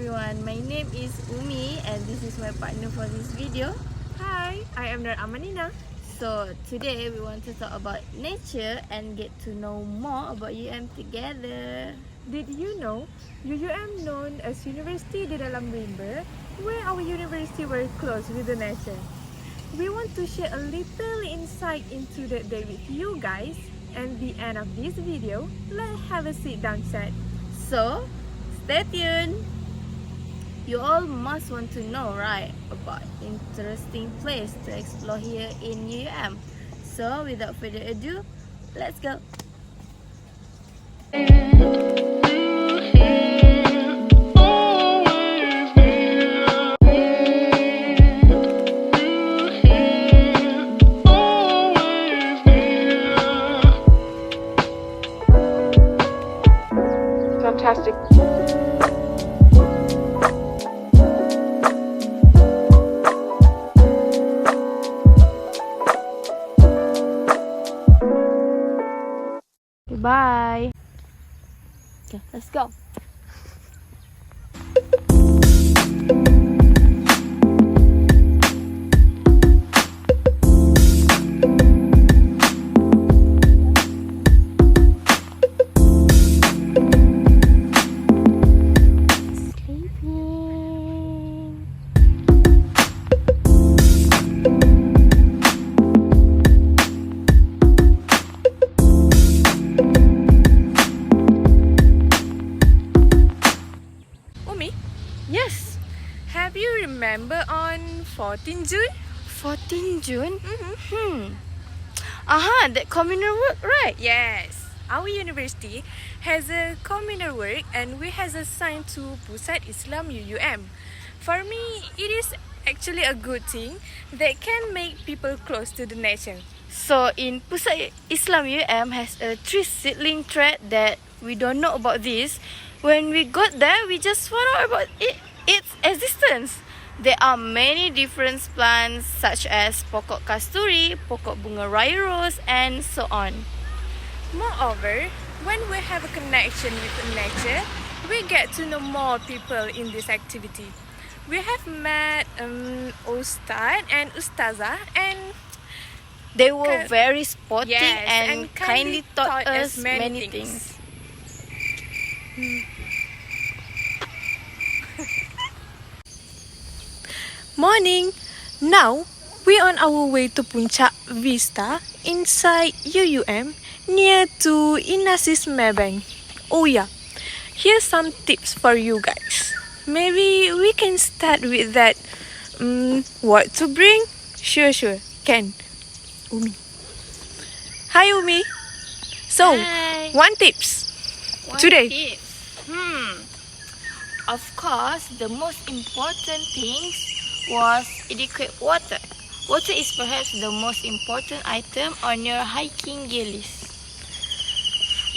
everyone, my name is Umi and this is my partner for this video. Hi, I am Nur Amanina. So today we want to talk about nature and get to know more about UM together. Did you know UUM known as University di Dalam Rimba, where our university were close with the nature? We want to share a little insight into that day with you guys. And the end of this video, let's have a sit down chat. So stay tuned. You all must want to know, right, about interesting place to explore here in UM. So without further ado, let's go. Fantastic. Bye. Okay, let's go. Yes. Have you remember on 14 June? 14 June? That communal work, right? Yes. Our university has a communal work and we has assigned to Pusat Islam UUM. For me, it is actually a good thing that can make people close to the nature. So in Pusat Islam UM has a tree seedling thread that we don't know about this. When we got there, we just found out about its existence. There are many different plants such as pokok kasturi, pokok bunga raya rose, and so on. Moreover, when we have a connection with nature, we get to know more people in this activity. We have met Ustad and Ustazah and they were very sporting yes, and kindly taught us many things. Morning! Now, we're on our way to Puncak Vista inside UUM near to Inasis Maybank. Oh yeah, here's some tips for you guys. Maybe we can start with that. What to bring? Sure, can. Umi. Hi Umi. So, Hi. one tips. Today. Of course, the most important things was adequate water. Water is perhaps the most important item on your hiking gear list.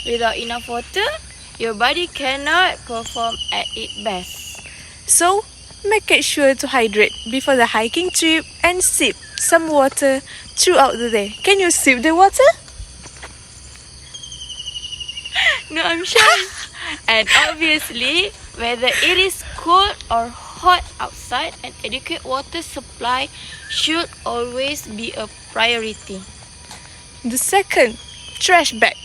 Without enough water, your body cannot perform at its best. So, make it sure to hydrate before the hiking trip and sip some water throughout the day. Can you sip the water? No, I'm sure. And obviously, whether it is cold or hot outside, an adequate water supply should always be a priority. The second, trash bag.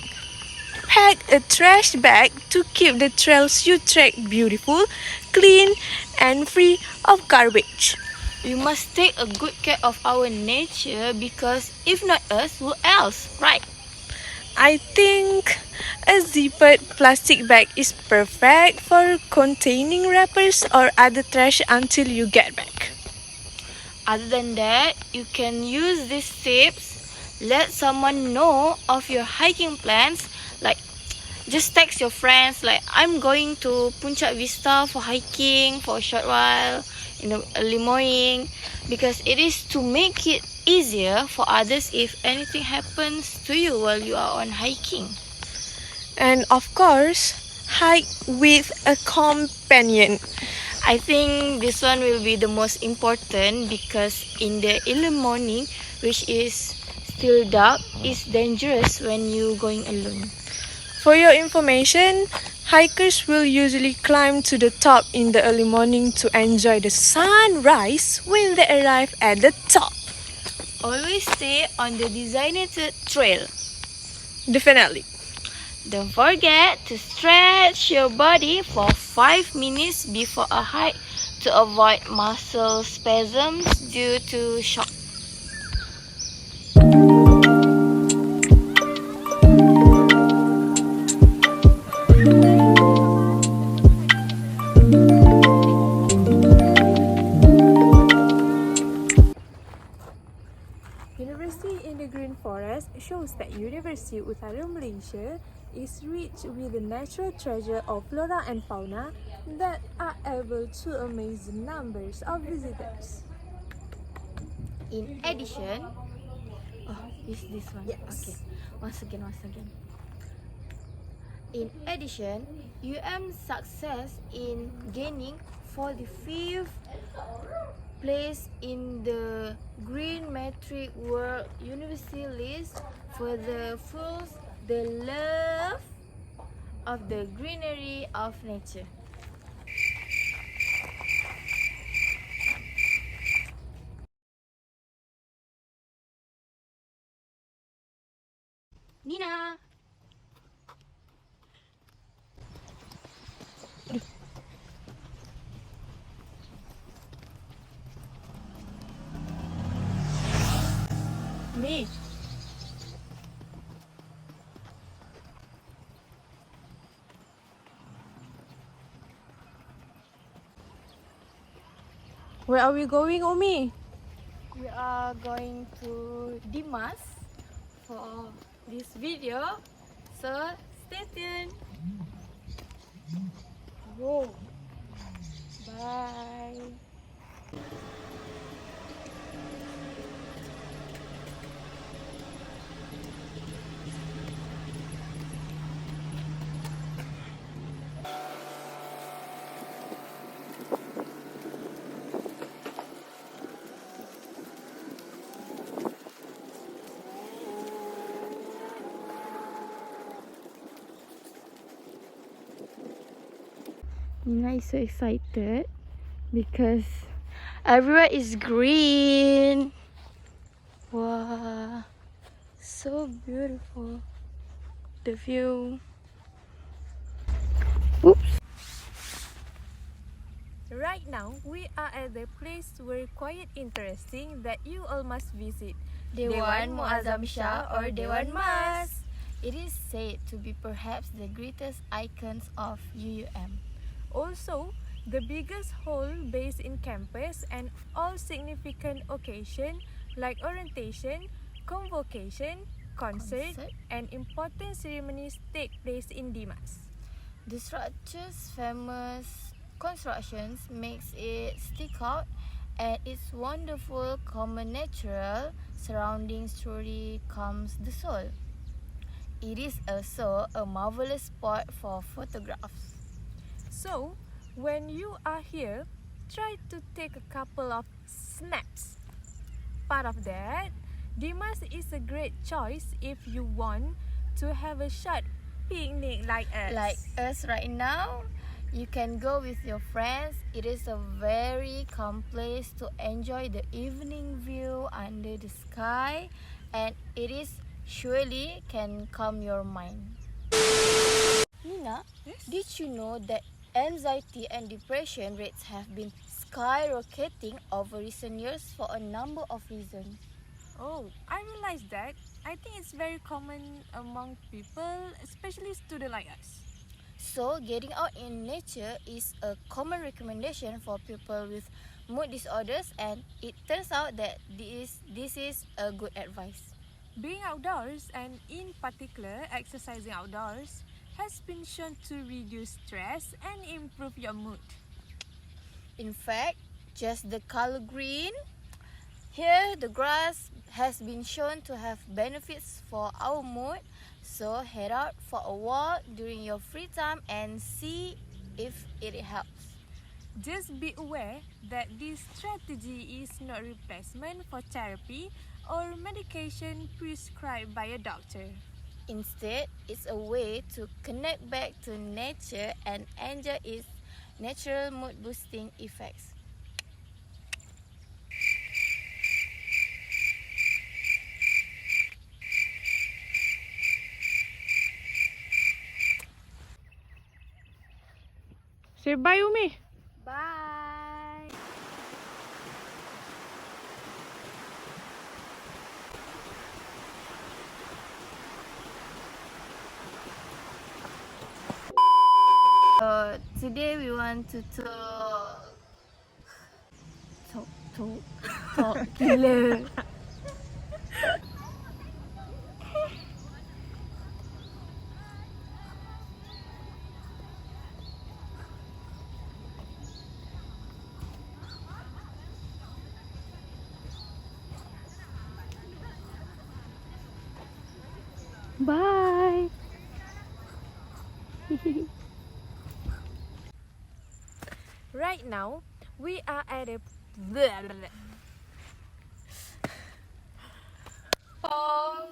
Pack a trash bag to keep the trails you trek beautiful, clean, and free of garbage. We must take a good care of our nature because if not us, who else, right? I think a zippered plastic bag is perfect for containing wrappers or other trash until you get back. Other than that, you can use these tips. Let someone know of your hiking plans. Like, just text your friends like, I'm going to Puncak Vista for hiking for a short while in the early morning, because it is to make it easier for others if anything happens to you while you are on hiking. And of course, hike with a companion. I think this one will be the most important because in the early morning, which is still dark, it's dangerous when you going alone. For your information, hikers will usually climb to the top in the early morning to enjoy the sunrise when they arrive at the top. Always stay on the designated trail. Definitely. Don't forget to stretch your body for 5 minutes before a hike to avoid muscle spasms due to shock. University in the Green Forest shows that University Utara Malaysia is rich with the natural treasure of flora and fauna that are able to amaze numbers of visitors. In addition, is this one? Yes. Okay. Once again. In addition, UM's success in gaining 45th place in the Green Metric World University list further fuels the love of the greenery of nature. Nina! Me. Where are we going, Umi? We are going to Dimas for this video, so stay tuned. Whoa. Bye. Nina is so excited because everywhere is green. Wow, so beautiful. The view. Oops. Right now, we are at the place where quite interesting that you all must visit. Dewan Muazzam Shah or Dewan Mas. It is said to be perhaps the greatest icons of UUM. Also, the biggest hall based in campus and all significant occasions like orientation, convocation, concert, and important ceremonies take place in Dimas. The structure's famous constructions makes it stick out, and its wonderful common natural surroundings truly calms the soul. It is also a marvelous spot for photographs. So, when you are here, try to take a couple of snaps. Part of that, Dimas is a great choice if you want to have a short picnic like us. Like us right now, you can go with your friends. It is a very calm place to enjoy the evening view under the sky, and it is surely can calm your mind. Nina, Yes? did you know that anxiety and depression rates have been skyrocketing over recent years for a number of reasons? Oh, I realized that. I think it's very common among people, especially students like us. So, getting out in nature is a common recommendation for people with mood disorders, and it turns out that this is a good advice. Being outdoors, and in particular exercising outdoors, has been shown to reduce stress and improve your mood. In fact, just the color green, here the grass has been shown to have benefits for our mood. So head out for a walk during your free time and see if it helps. Just be aware that this strategy is not replacement for therapy or medication prescribed by a doctor. Instead, it's a way to connect back to nature and enjoy its natural mood boosting effects. Say bye, Umi. Bye! Today we want to talk gila. Bye. Right now, we are at a Pause.